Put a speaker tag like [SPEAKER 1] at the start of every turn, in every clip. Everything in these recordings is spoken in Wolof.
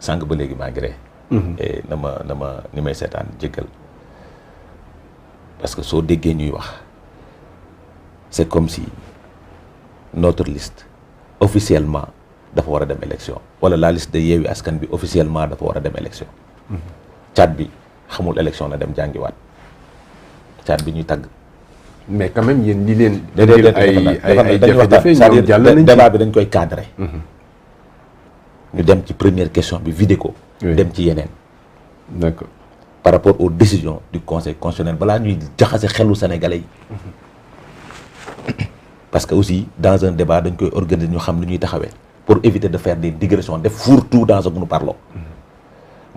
[SPEAKER 1] sànq ba léegi maa ngi ree et ni may seetaan jéggal parce que soo déggee ñuy wax c'est comme si notre liste officiellement dafa war a dem élection wala la liste de Yewwi Askan bi officiellement dafa war a dem élection caat bi xamul élection na dem jàngiwaat caat bi ñuy tagg
[SPEAKER 2] mais quand même yéen li leen
[SPEAKER 1] ay jafe-jafe ñoom jàll nañ ci débat bi dañ koy cadrer ñu dem ci première question bi vidé ko dem ci yeneen
[SPEAKER 2] d'accord
[SPEAKER 1] par rapport aux décisions du conseil constitutionnel balaa ñuy jaxase xelu sénégalais yi parce que aussi dans un débat dañ koy organiser ñu xam lu ñuy taxawee pour éviter de faire des digressions def fourre-tout dans ce que nous parlons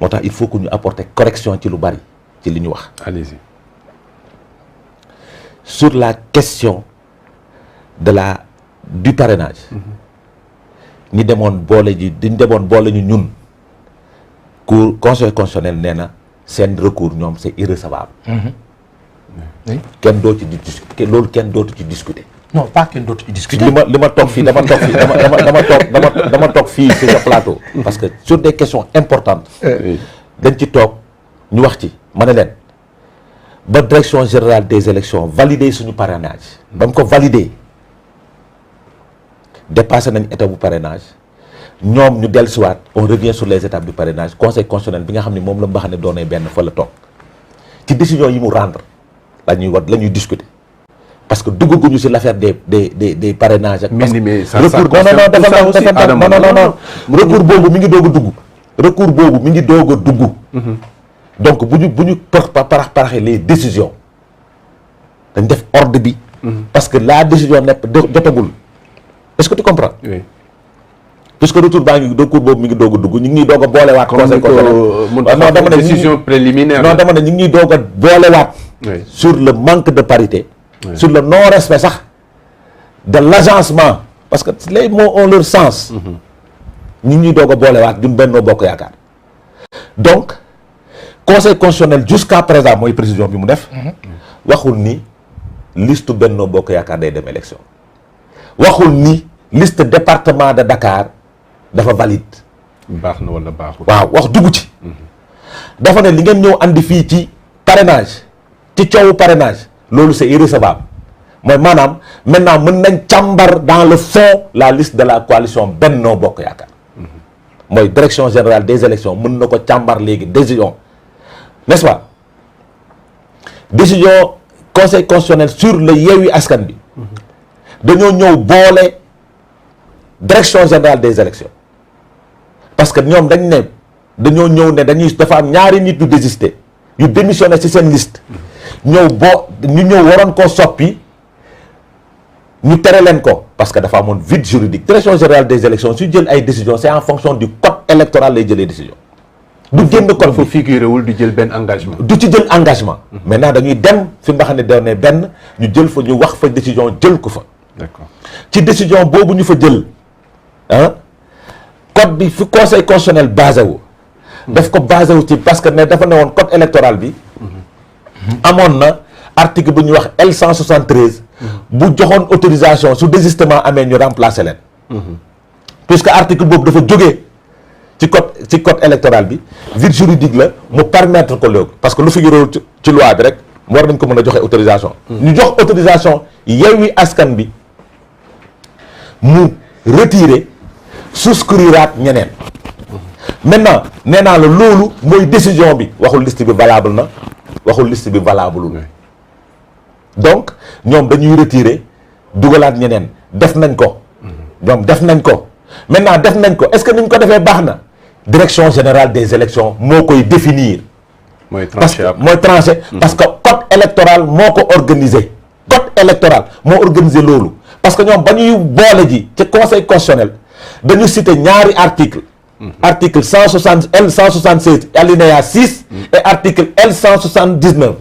[SPEAKER 1] moo tax il faut que ñu apporter correction ci lu bari ci li ñu wax.
[SPEAKER 2] allez-y.
[SPEAKER 1] Sur la question du parrainage ñi demoon boole ñu ñun cour conseil constitutionnel nee na seen recours ñoom c'est irrecevable. kenn doo ci discuter loolu kenn dootu ci discuter.
[SPEAKER 3] non pas kenn dootu ci discuter.
[SPEAKER 1] li ma toog fii dama toog fii sur ce plateau. parce que sur des questions importantes. dañ ci toog ñu wax ci ma ne leen ba direction générale des élections valider suñu parrainage. ba mu ko valider dépassé nañ étape bu parrainage ñoom ñu dellusiwaat on revient sur les étapes du parrainage conseil constitutionnel bi nga xam ne moom la mbax ne doonee benn fa la toog ci décision yi mu rendre la ñuy discuter. parce que dugguñu ci l'affaire des parrainages ak.
[SPEAKER 2] mais ça
[SPEAKER 1] recours boobu mi ngi doog a dugg. recours boobu mi ngi doog a dugg. donc bu ñu paraxee les décisions dañ def ordre bi. parce que la décision nekk jotagul. est-ce que tu comprends.
[SPEAKER 2] oui.
[SPEAKER 1] puisque recours boobu mi ngi doog a dugg ñu ngi ñuy doog a boolewaat. conseil constitutionnel non dama ne
[SPEAKER 2] décision préliminaire.
[SPEAKER 1] non dama ne ñu ngi ñuy doog a boolewaat. sur le manque de parité. sur le non-respect sax de l'agencement parce que les mots ont leur sens. ñu ngi ñuy doog a boolewaat ñun Benno Bokk Yaakaar. donc conseil constitutionnel jusqu'à présent mooy précision bi mu def. waxul ni liste Benno Bokk Yaakaar day dem élection. waxul ni liste département de Dakar dafa valide.
[SPEAKER 2] baax na wala baaxul.
[SPEAKER 1] waaw wax dugg ci. dafa ne li ngeen ñëw andi fii ci parrainage ci coowu parrainage. loolu c'est irrecevable mooy maanaam maintenant mën nañ càmbar dans le fond la liste de la coalition Benno Bokk Yaakaar mooy direction générale des élections mën na ko càmbar léegi décision n'est-ce pas décision conseil constitutionnel sur le Yewwi Askan bi dañoo ñëw boole direction générale des élections parce que ñoom dañoo ñëw ne dafa am ñaari nit yu désister yu démissionné ci seen liste ñu ñëw waroon koo soppi ñu tere leen ko parce que dafa amoon vide juridique direction générale des élections su jël ay décisions c'est en fonction du code électoral lay jëlee décision du génn code
[SPEAKER 2] fa figuré wul du jël benn engagement
[SPEAKER 1] du ci jël engagement maintenant dañuy dem fi nga xam ne doone benn ñu jël fa ñu wax fa décision jël ko fa
[SPEAKER 2] d'accord
[SPEAKER 1] ci décision boobu ñu fa jël code bi fi conseil constitutionnel basé wu daf ko basé wu ci parce que ne dafa ne woon code électoral bi amoon na article bu ñuy wax L173 bu joxoon autorisation su désistement amee ñu remplacer leen puisque article boobu dafa jógee ci code électoral bi vide juridique la mu permettre ko léegi parce que lu figuré ci loi bi rek mu war nañ ko mën a joxe autorisation ñu jox autorisation Yewwi Askan bi mu retirer souscriraat ñeneen maintenant nee naa la loolu mooy décision bi waxul liste bi valable na waxul liste bi valable donc ñoom dañuy retirer dugalaat ñeneen def nañ ko ñoom def nañ ko maintenant def nañ ko est-ce que niñ ko defee baax na direction générale des élections moo koy définir
[SPEAKER 2] mooy tranché
[SPEAKER 1] parce que code électoral moo ko organisé code électoral moo organisé loolu parce que ñoom ba ñuy boole ji ci conseil constitutionnel dañu cité ñaari article article 160 L176 alinéa 6 et article L179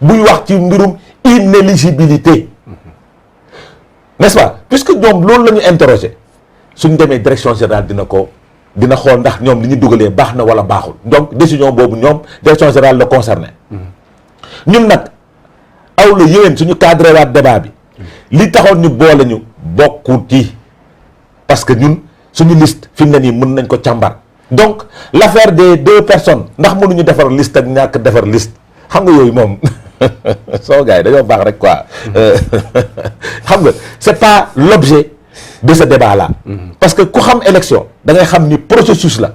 [SPEAKER 1] buy wax ci mbirum inéligibilité n'est-ce pas puisque ñoom loolu la ñu interroger suñ demee direction générale dina xool ndax ñoom li ñu dugalee baax na wala baaxul donc décision boobu ñoom direction générale la concerné ñun nag aw la yéwén suñu cadré waat débat bi li taxoon ñu boole ñu bokkut ci parce que ñun suñu liste fi mu ne nii mën nañ ko càmbar donc l'affaire des 2 personnes ndax mënuñu defar liste ak ñàkk defar liste xam nga yooyu moom soo gars yi dañoo baax rek quoi xam nga c'est pas l'objet de ce débat là parce que ku xam élection da ngay xam ni processus la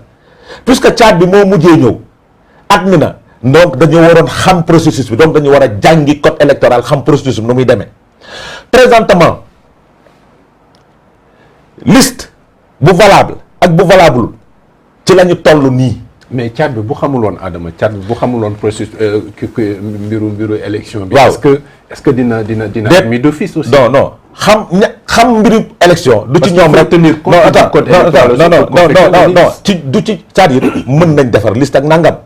[SPEAKER 1] puisque Tchad bi moo mujjee ñëw admis na donc dañu waroon xam processus bi donc dañu war a jàngi code électoral xam processus bi nu muy demee présentement liste bu valable ak bu valable ci la ñu toll nii.
[SPEAKER 2] mais Tchad bi bu xamul woon Adama Tchad bi bu xamul woon processus mbiru élection bi.
[SPEAKER 1] waaw
[SPEAKER 2] est-ce que dina admis d'office aussi.
[SPEAKER 1] non xam mbiru élection. du ci ñoom rek
[SPEAKER 2] tenir compte du code électoral
[SPEAKER 1] non ci du ci c'est-à-dire mën nañ defar liste ak nangam.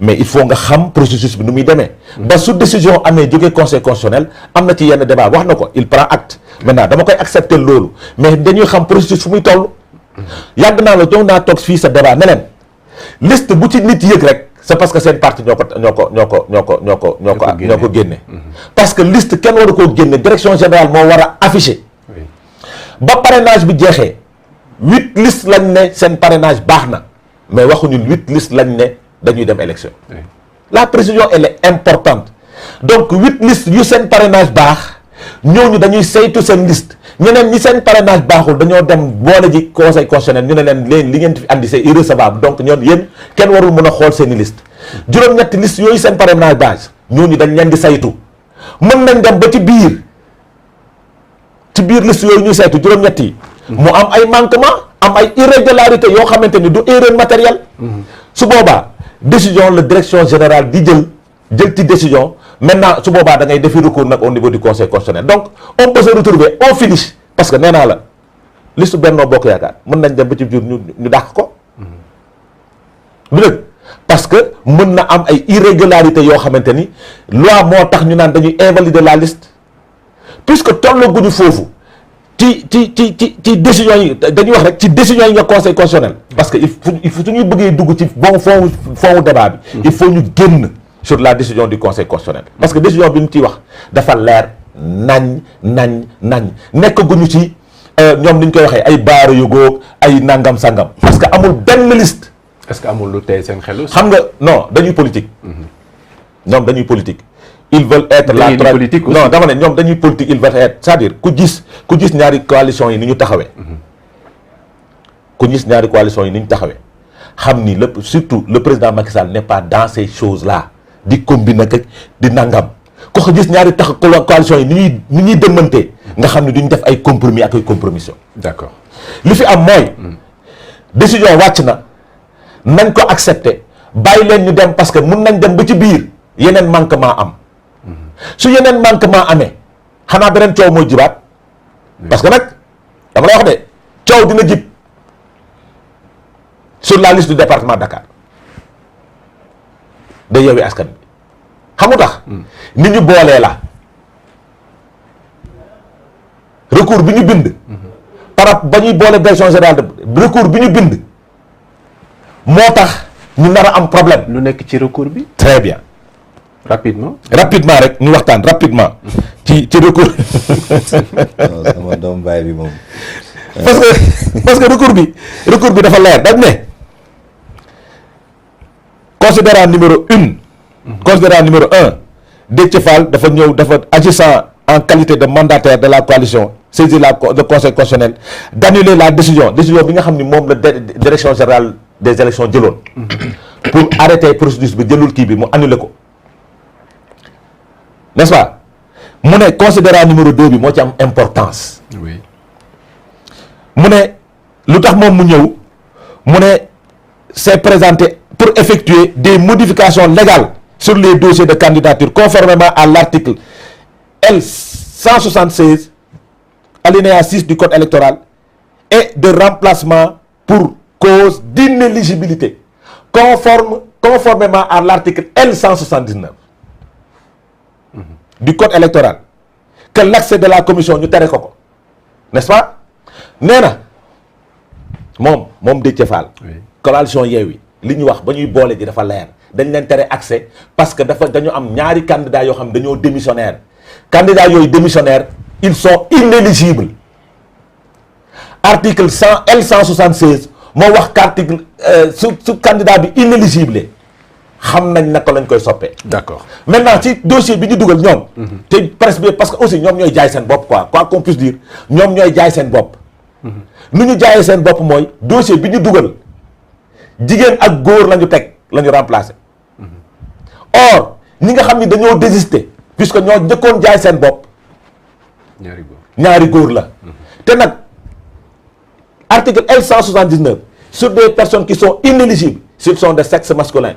[SPEAKER 1] mais il faut nga xam processus bi nu muy demee. ba su décision amee jógee conseil constitutionnel am na ci yenn débat wax na ko il prend acte. maintenant dama koy accepter loolu mais dañuy xam processus fu muy toll. yàgg naa la jox naa toog fii sa débat ne leen liste bu ci nit yëg rek c'est parce que seen parti ñoo ko génne. parce que liste kenn waru koo génne direction générale moo war a afficher. ba parrainage bi jeexee 8 listes lañ ne seen parrainage baax na mais waxuñu 8 listes lañ ne dañuy dem élection. la précision elle est importante donc 8 listes yu seen parrainage baax ñooñu dañuy saytu seen liste. ñeneen ñi seen parrainage baaxul dañoo dem boole ji conseil constitutionnel ñu ne leen li ngeen fi andi c'est irrecevable donc ñoom yéen kenn warul mën a xool seen i liste juróom-ñetti liste yooyu seen parrainage base ñooñu dañ leen di saytu mën nañ dem ba ci biir liste yooyu ñuy saytu juróom-ñett yi mu am ay manquement am ay irrégularité yoo xamante ni du erreur matérielle su boobaa décision la direction générale di jël ci décision maintenant su boobaa da ngay defi recours nag au niveau du conseil constitutionnel donc on peut se retrouver au finish parce que nee naa la liste Benno Bokk Yaakaar mën nañ dem ba ci biir ñu dàq ko du dëgg parce que mën na am ay irrégularités yoo xamante ni loi moo tax ñu naan dañuy invalider la liste puisque tollaguñu foofu ci décision yi dañuy wax rek ci décision yi nga conseil constitutionnel parce que il faut suñuy bëggee dugg ci bon fond débat bi il faut ñu génn sur la décision du conseil constitutionnel parce que décision bi ñu ciy wax dafa leer nañ nekk guñu ci ñoom ni ñu koy waxee ay baara yu góog ay nangam sangam parce que amul benn liste.
[SPEAKER 2] est-ce que amul lu tey seen xel aussi.
[SPEAKER 1] xam nga non dañuy politique. ñoom dañuy politique. ils veulent être la
[SPEAKER 2] politique aussi.
[SPEAKER 1] non dama ne ñoom dañuy politique ils veulent être c'est-à-dire ku gis ñaari coalition yi ni ñu taxawee. ku gis ñaari coalition yi ni ñu taxawee xam ni surtout le président Macky Sall n'est pas dans ces choses là. di combiner ak di nangam ko gis ñaari coalition yi ni ñuy dëmmantee nga xam ne duñ def ay compromis ak ay compromission.
[SPEAKER 2] d'accord
[SPEAKER 1] li fi am mooy décision wàcc na nañ ko accepter bàyyi leen ñu dem parce que mun nañ dem ba ci biir yeneen manquement am su yeneen manquement amee xanaa beneen coow mooy jibaat parce que nag dama lay wax de coow dina jib sur la liste du département Dakar da Yewwi Askan Wi xamu tax ni ñu boolee la recours bi ñu bind par rapport ba ñuy boole direction générale de recours bi ñu bind moo tax ñu nar a am problème.
[SPEAKER 2] lu nekk ci recours bi.
[SPEAKER 1] très bien.
[SPEAKER 2] rapidement
[SPEAKER 1] rek ñu waxtaan rapidement ci recours.
[SPEAKER 3] non sama doom baay bi moom.
[SPEAKER 1] parce que recours bi dafa leer dañ ne considérant numéro 1 Déthié Fall dafa agissant en qualité de mandataire de la coalition saisir le conseil constitutionnel d'annuler la décision bi nga xam ni moom la direction générale des élections jëloon pour arrêter processus bi jëlul kii bi mu annuler ko n'est-ce pas mu ne considérant numéro 2 bi moo ci am importance.
[SPEAKER 2] oui
[SPEAKER 1] mu ne lu tax moom mu ñëw mu ne s'est présenté pour effectuer des modifications légales sur les dossiers de candidature conformément à l'article L176 alinéa 6 du code électoral et de remplacement pour cause d'inéligibilité conformément à l'article L179 du code électoral que l'accès de la commission ñu tere ko n'est-ce pas nee na moom Déthié Fall coalition Yewwi li ñu wax ba ñuy boole ji dafa leer dañ leen tere accès parce que dañu am ñaari candidats yoo xam ne dañoo démissionnaire candidats yooyu démissionnaire ils sont inéligibles article L176 moo wax article su candidat bi inéligible xam nañ naka lañ koy soppee.
[SPEAKER 2] d'accord
[SPEAKER 1] maintenant ci dossier bi ñu dugal ñoom. te presse bi parce que aussi ñoom ñooy jaay seen bopp quoi qu'on puisse dire ñoom ñooy jaay seen bopp. nu ñu jaayee seen bopp mooy dossier bi ñu dugal jigéen ak góor la ñu teg la ñu remplacer. or ñi nga xam ni dañoo désister puisque ñoo njëkkoon jaay seen bopp. ñaari góor la. te nag article L179 sur des personnes qui sont inéligibles s'ils sont de sexe masculin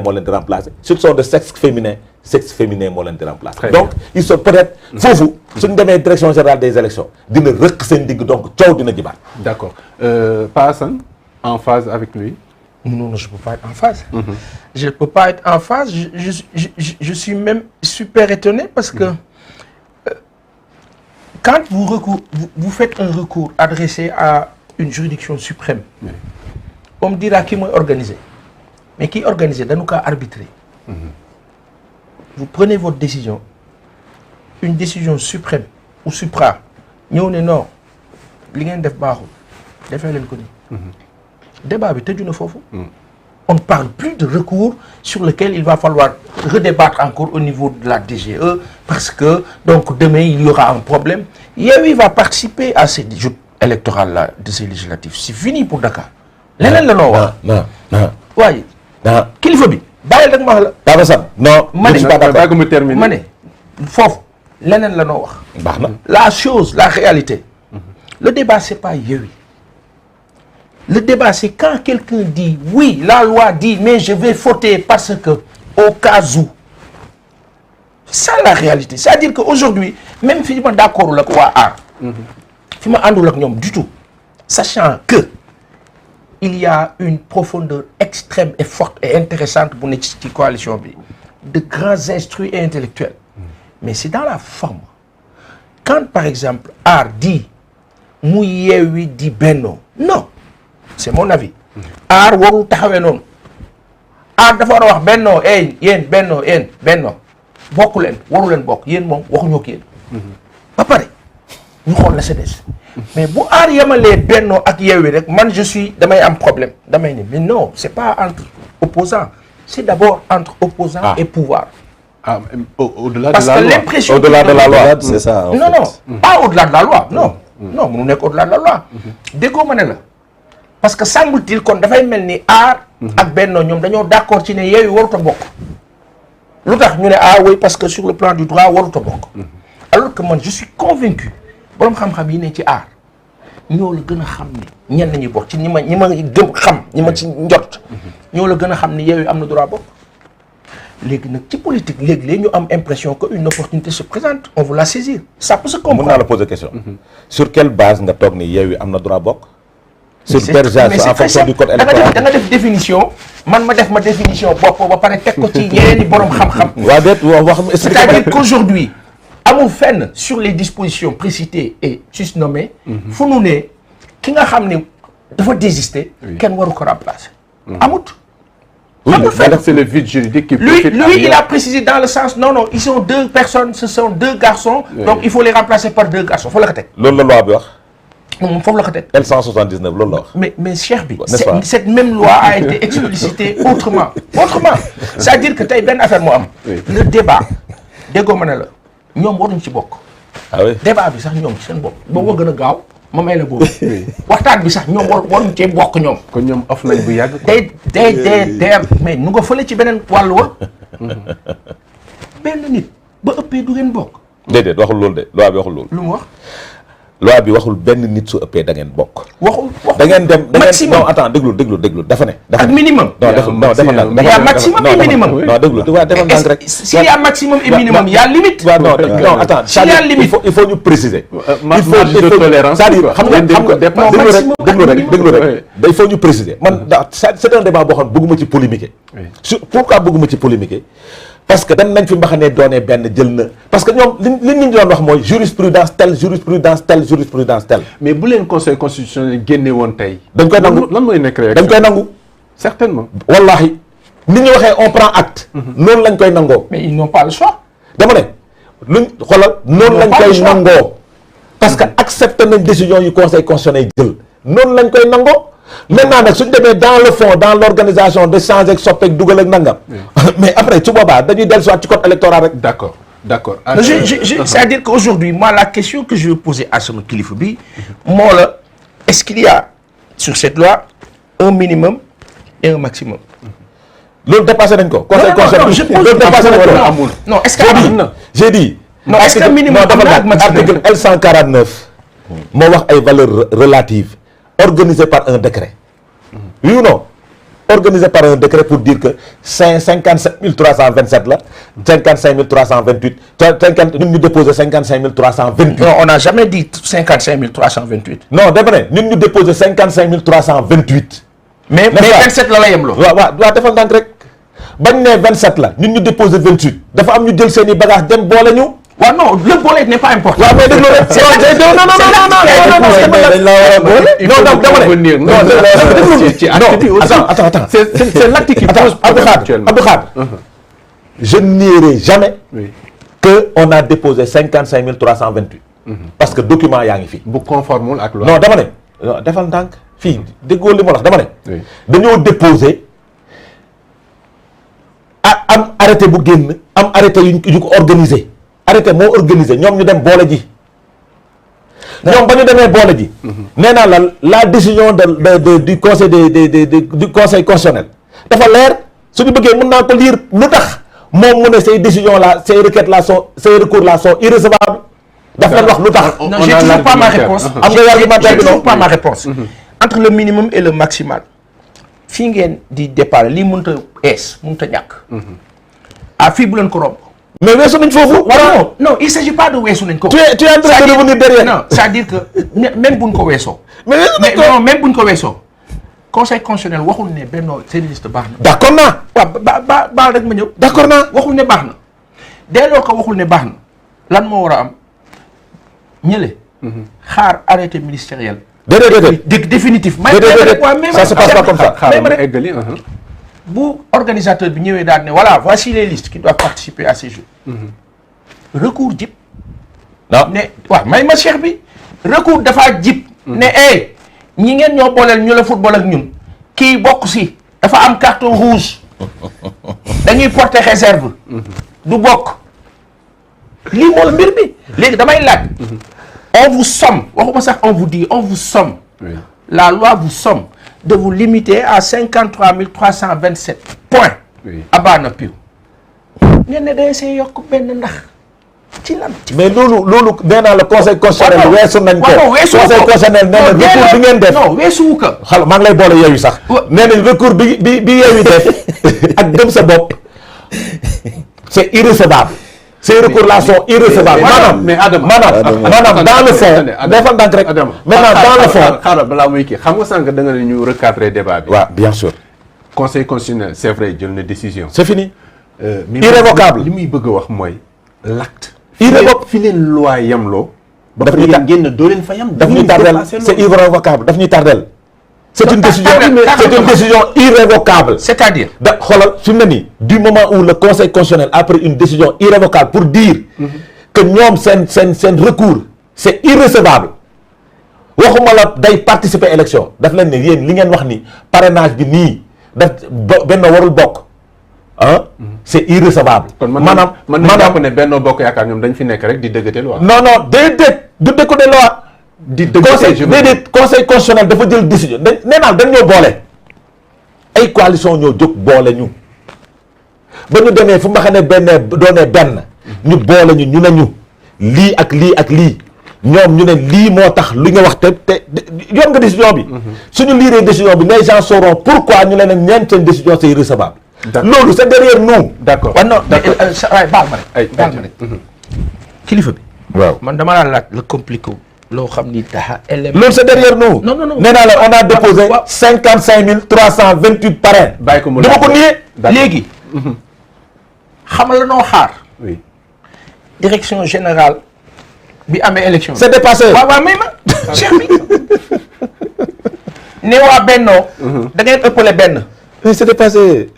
[SPEAKER 1] moo leen di remplacer s'ils sont de sexe féminin moo leen di remplacer. donc ils sont peut-être foofu suñu demee direction générale des élections dina rëq seen digg donc coow dina jibaat.
[SPEAKER 2] d'accord Pa Assane en phase avec lui.
[SPEAKER 4] Non, je ne peux pas être en phase. Je ne peux pas être en phase. Je suis même super étonné parce que quand vous faites un recours adressé à une juridiction suprême, on me dira qui m'a organisé. Mais qui est organisé, dans nos cas arbitré. Vous prenez votre décision, une décision suprême ou supra, nous non, débat bi tëju na foofu. On ne parle plus de recours sur lequel il va falloir redébattre encore au niveau de la DGE parce que donc demain il y aura un problème. Yewwi va participer à ces joutes électorales là de ces législatives. C'est fini pour Dakar. leneen la noo wax.
[SPEAKER 1] non
[SPEAKER 4] waaye.
[SPEAKER 1] non
[SPEAKER 4] kilifa bi bàyyil rek ma wax la.
[SPEAKER 1] Papa Sam non.
[SPEAKER 4] ma ne
[SPEAKER 1] je suis pas d'accord.
[SPEAKER 4] ma ne foofu leneen la noo wax.
[SPEAKER 1] baax na.
[SPEAKER 4] La chose, la réalité. Le débat c'est pas Yewwi. Le débat, c'est quand quelqu'un dit, oui, la loi dit, mais je vais voter parce que, au cas où. C'est ça la réalité. C'est-à-dire qu'aujourd'hui, même si je suis d'accord avec quoi, je suis pas d'accord avec du tout. Sachant que il y a une profondeur extrême et forte et intéressante pour cette coalition, de grands instruits et intellectuels. Mais c'est dans la forme. Quand, par exemple, Art dit, Mouyewi dit Benno, non. C'est mon avis. Aar warul taxawee noonu. Aar dafa war a wax bennoo bennoo bokku leen waru leen bokk yéen moom waxuñoo ak yéen. ba pare ñu xool la sa des. mais bu Aar yemalee bennoo ak Yewwi rek man damay am problème damay ne mais non c'est pas entre opposants c'est d'abord entre opposants et pouvoir.
[SPEAKER 2] Au-delà de la loi.
[SPEAKER 4] Parce que l'impression
[SPEAKER 1] au-delà de la loi
[SPEAKER 3] c'est ça.
[SPEAKER 4] Non, pas au-delà de la loi non. Non mënu nekk au-delà de la loi. déggoo ma ne la. Parce que semble-t-il kon dafay mel ni Aar ak Benno ñoom dañoo d'accord ci ne Yewwi warut a bokk. lu tax ñu ne oui parce que sur le plan du droit warut a bokk. alors que man je suis convaincu borom xam-xam yi ne ci Aar ñoo la gën a xam ni ñenn ñi bokk ci ñi ma gëm xam ñi ma ci njot. ñoo la gën a xam ni Yewwi am na droit bokk. léegi nag ci politique léegi ñu am impression que une opportunité se présente on veut la saisir. ça peut se comprendre.
[SPEAKER 1] mën naa la poser question. sur quelle base nga toog ni Yewwi am na droit bokk. sur pergéance en fonction du code électoral
[SPEAKER 4] da nga def définition man ma def ma définition bopp ba pare teg ko ci yeneen i borom xam-xam.
[SPEAKER 1] waa déet wax
[SPEAKER 4] c'est-à-dire qu'aujourd'hui amul fenn sur les dispositions précitées et susnommées. fu nu ne ki nga xam ne dafa désister. kenn waru ko remplacer. amut. amul fenn
[SPEAKER 2] c'est le vide juridique qui
[SPEAKER 4] lui il a précisé dans le sens non ils sont deux personnes ce sont deux garçons. donc il faut les remplacer par deux garçons foo la ko teg.
[SPEAKER 1] loolu la loi bi wax.
[SPEAKER 4] moom foofu la ko teg.
[SPEAKER 1] L179 loolu la wax.
[SPEAKER 4] mais Cheikh bi. cette même loi a été explicitée autrement. C'est-à-dire que tey benn affaire moo am. le débat déggoo ma ne la ñoom waruñ ci bokk.
[SPEAKER 1] ah oui
[SPEAKER 4] débat bi sax ñoom ci seen bopp. boobu moo gën a gaaw ma may la boobu. waxtaan bi sax ñoom waruñ cee bokk ñoom.
[SPEAKER 2] kon ñoom off nañ bu yàgg.
[SPEAKER 4] day mais nu nga fële ci beneen wàll wa. benn nit ba ëppee du ngeen bokk.
[SPEAKER 1] déedéet waxul loolu de loi bi waxul loolu.
[SPEAKER 4] lu mu wax.
[SPEAKER 1] loi bi waxul benn nit su ëppee da ngeen bokk.
[SPEAKER 4] waxul
[SPEAKER 1] da ngeen dem
[SPEAKER 4] maximum
[SPEAKER 1] non attends déglu dafa ne.
[SPEAKER 4] ak minimum.
[SPEAKER 1] non dafa nag.
[SPEAKER 4] il y a maximum et minimum.
[SPEAKER 1] non déglu waaw defal ndànk rek.
[SPEAKER 4] s'il y a maximum et minimum il y a limite.
[SPEAKER 1] waaw non attends.
[SPEAKER 4] s'il y a limite
[SPEAKER 1] il faut ñu préciser.
[SPEAKER 2] marge de tolérance.
[SPEAKER 1] c'est-à-dire xam nga déglu rek il faut ñu préciser. man c'est un débat boo xam ne bëgguma ci polémiquer. pourquoi bëgguma ci polémiquer. parce que dem nañ fi mbaxane doonee benn jël na parce que ñoom li ñu doon wax mooy jurisprudence telle.
[SPEAKER 2] mais bu leen conseil constitutionnel génne woon tey.
[SPEAKER 1] dañ koy nangu
[SPEAKER 2] lan mooy nekk réaction
[SPEAKER 1] dañ koy nangu.
[SPEAKER 2] certainement.
[SPEAKER 1] wallahi ni ñu waxee on prend acte. noonu lañ koy nangoo.
[SPEAKER 4] mais ils n'ont pas le choix.
[SPEAKER 1] dama ne luñ xoolal noonu lañ koy nangoo. parce que accepté nañ décision yu conseil constitutionnel jël noonu lañ koy nangoo. maintenant nag suñ demee dans le fond dans l'organisation de changer ak soppeek dugal ak nangam. mais après su boobaa dañuy dellusiwaat ci code électoral rek.
[SPEAKER 2] d'accord.
[SPEAKER 4] C'est-à-dire qu'aujourd'hui moi la question que je veux poser à sama kilifa bi moo la est-ce qu'il y a sur cette loi un minimum et un maximum.
[SPEAKER 1] loolu dépassé nañ ko. conseil constitutionnel loolu dépassé nañ ko
[SPEAKER 2] amul.
[SPEAKER 4] non est-ce que am na.
[SPEAKER 1] j'ai dit.
[SPEAKER 4] non est-ce que minimum am na ak maximum
[SPEAKER 1] article L149 moo wax ay valeurs relatives organisées par un décret. oui ou non organisé par un décret pour dire que 57 327 la 55 328 50 ñun ñu déposé 55 328.
[SPEAKER 4] non on n'a jamais dit 55 328.
[SPEAKER 1] non dama ne ñun ñu déposé 55 328.
[SPEAKER 4] mais 27 la yem loo.
[SPEAKER 1] waaw defal ndànk rek bañ ne 27 la ñun ñu déposé 28 dafa am ñu jël seen i bagages dem boole ñu.
[SPEAKER 4] waaw non le boole n'est pas important.
[SPEAKER 1] waaw mais déglu rek. Attends.
[SPEAKER 2] C'est l'acte qui pose problème actuellement.
[SPEAKER 1] Abdou Khadre, je nierai jamais que on a déposé 55 328. Parce que document yaa ngi fi.
[SPEAKER 2] bu conformul ak loi.
[SPEAKER 1] non dama ne defal ndànk fii déggoo li ma wax dama ne. dañoo déposé am arrêté bu génn am arrêté yu ko organisé. arrêté moo organisé ñoom ñu dem boole ji ñoom ba ñu demee boole ji nee naa la décision du conseil du conseil constitutionnel dafa leer suñu bëggee mën naa ko lire lu tax moom mu ne ces décisions là ces requêtes là sont ces recours là sont irrecevables daf leen wax lu tax.
[SPEAKER 4] non j'ai toujours pas ma réponse.
[SPEAKER 1] am nga argumentaire bi non
[SPEAKER 4] j'ai toujours pas ma réponse. entre le minimum et le maximal fii ngeen di départ lii mënut a ees mënut a ñàkk. fii bu leen ko romb.
[SPEAKER 1] mais weesu nañ foofu.
[SPEAKER 4] non il s'agit pas de weesu nañ ko.
[SPEAKER 1] tu es en train de revenir derrière.
[SPEAKER 4] non c'est-à-dire que même buñ ko weesoo.
[SPEAKER 1] mais
[SPEAKER 4] non même buñ ko weesoo. conseil constitutionnel waxul ne Benno seen liste baax na.
[SPEAKER 1] d'accord naa.
[SPEAKER 4] waaw baal rek ma ñëw.
[SPEAKER 1] d'accord naa.
[SPEAKER 4] waxul ne baax na dès lors que waxul ne baax na lan moo war a am ñële. xaar arrêté ministériel.
[SPEAKER 1] déedéet.
[SPEAKER 4] définitif.
[SPEAKER 1] ça se passe pas comme ça.
[SPEAKER 4] bu organisateur bi ñëwee daal ne voilà voici les listes qui doivent participer à ces Jeux. recours jib.
[SPEAKER 1] non
[SPEAKER 4] ne waaw may ma cheikh bi. recours dafa jib. ne ñi ngeen ñoo booleel ñu la football ak ñun. kii bokk si dafa am carton rouge. dañuy porter réserve. du bokk. lii moo la mbir bi. léegi damay laaj. on vous somme waxuma sax on vous dit on vous somme. la loi vous somme. de vous limiter à 53 327 points. abaa na piw. ngeen ne day see yokk benn ndax ci lan.
[SPEAKER 1] mais loolu nee naa la conseil constitutionnel weesu nañ ko. conseil constitutionnel nee na recours bi ngeen def.
[SPEAKER 4] non weesuwu ko.
[SPEAKER 1] xala maa ngi lay boole yeewu sax. nee nañ recours bi yeewu def ak gëm sa bopp c'est irrecevable. ces recours là sont irrecevables. maanaam dans le fond. defal ndànk rek maintenant dans le fond.
[SPEAKER 2] xaaral balaa muy kii xam nga sànq da nga ne ñu recadrer débat bi.
[SPEAKER 1] waaw bien sûr.
[SPEAKER 2] conseil constitutionnel c'est vrai jël na décision.
[SPEAKER 1] c'est fini. irrévocable
[SPEAKER 2] li muy bëgg a wax mooy l'acte.
[SPEAKER 1] irrévocable
[SPEAKER 2] fi leen loi yemloo.
[SPEAKER 1] daf ñuy
[SPEAKER 2] ba génn doo leen fa yem.
[SPEAKER 1] daf ñuy tardel c'est irrévocable daf ñuy tardel. c'est une décision irrévocable.
[SPEAKER 4] c'est-à-dire.
[SPEAKER 1] xoolal fi mu ne nii du moment où le conseil constitutionnel a pris une décision irrévocable pour dire que ñoom seen recours c'est irrecevable waxuma la day participer élection daf leen ne yéen li ngeen wax ni parrainage bi nii daf Benno warul bokk c'est irrecevable.
[SPEAKER 2] maanaam man jàpp ne Benno Bokk Yaakaar ñoom dañ fi nekk rek di dëggate loi.
[SPEAKER 1] non déedéet du dëggate loi. conseil constitutionnel dafa jël décision nee naa dañ ñoo boole ay coalition ñoo jóg boole ñu ba ñu demee fu ma xam ne doonee benn ñu boole ñu ne ñu lii ak lii ñoom ñu ne lii moo tax li nga wax te yoon nga décision bi suñu liiree décision bi les gens sauront pourquoi ñu leen ñeen seen décision c'est irrecevable. loolu c'est derrière nous.
[SPEAKER 2] d'accord
[SPEAKER 4] waaw non baal ma rek kilifa bi
[SPEAKER 1] waaw
[SPEAKER 4] man dama la laaj le compliqué loo xam ni taxa élément.
[SPEAKER 1] loolu c'est derrière nous.
[SPEAKER 4] non
[SPEAKER 1] nee naa la on a déposé 55 328 parrains.
[SPEAKER 2] bàyyi ko mu
[SPEAKER 1] dama ko nié.
[SPEAKER 4] léegi. xam la noo xaar.
[SPEAKER 2] oui.
[SPEAKER 4] direction générale bi amee élection.
[SPEAKER 1] c'est dépassé.
[SPEAKER 4] waaw may ma cheikh bi ne waa Benno. da ngeen ëppale benn.
[SPEAKER 1] mais c'est dépassé.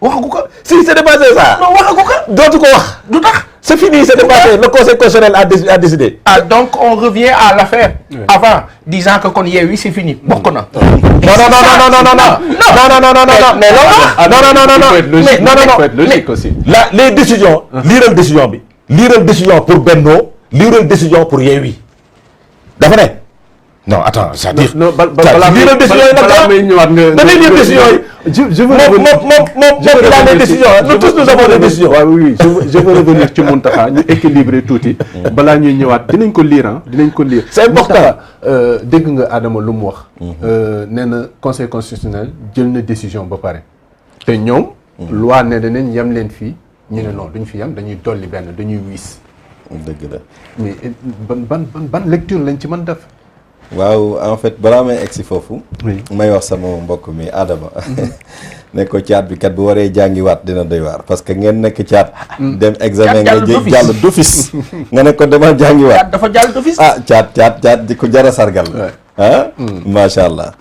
[SPEAKER 4] waxagu ko.
[SPEAKER 1] si c'est dépassé ça.
[SPEAKER 4] non waxagu ko.
[SPEAKER 1] dootu ko wax.
[SPEAKER 4] du tax.
[SPEAKER 1] c'est fini, c'est dépassé. Le conseil constitutionnel a décidé.
[SPEAKER 4] Ah, donc on revient à l'affaire avant, disant que kon Yewwi c'est fini. Bokk na.
[SPEAKER 2] logique aussi.
[SPEAKER 1] Là, les décisions, liiral décision bi. Liiral décision pour Benno, liiral décision pour Yewwi. Dafa ne. Non, attends, c'est-à-dire.
[SPEAKER 2] non balaa may ñëwaat nga.
[SPEAKER 1] da ngay lire décision yi.
[SPEAKER 2] je veux
[SPEAKER 1] nous tous nous avons des décisions.
[SPEAKER 2] waaw oui je veux revenir ci Mountakha ñu équilibrer tuuti. balaa ñuy ñëwaat dinañ ko lire ah dinañ ko lire.
[SPEAKER 1] c'est important.
[SPEAKER 2] Mountakha dégg nga Adama lu mu wax. nee na conseil constitutionnel jël na décision ba pare. te ñoom. loi ne danañ yem leen fii ñu ne non duñ fi yem dañuy dolli benn dañuy wiis.
[SPEAKER 3] dëgg la.
[SPEAKER 2] mais ban lecture lañ ci mën def.
[SPEAKER 3] waaw en fait balaa may egsi foofu.
[SPEAKER 2] oui
[SPEAKER 3] may wax sama mbokk mi Adama. ne ko caat bi kat bu waree jàngiwaat dina doy waar parce que ngeen nekk caat. dem examen nga jàll d'office. nga ne ko demal jàngiwaat.
[SPEAKER 4] dafa jàll d'office.
[SPEAKER 3] ah caat di ko jara sargal. ah macha allah.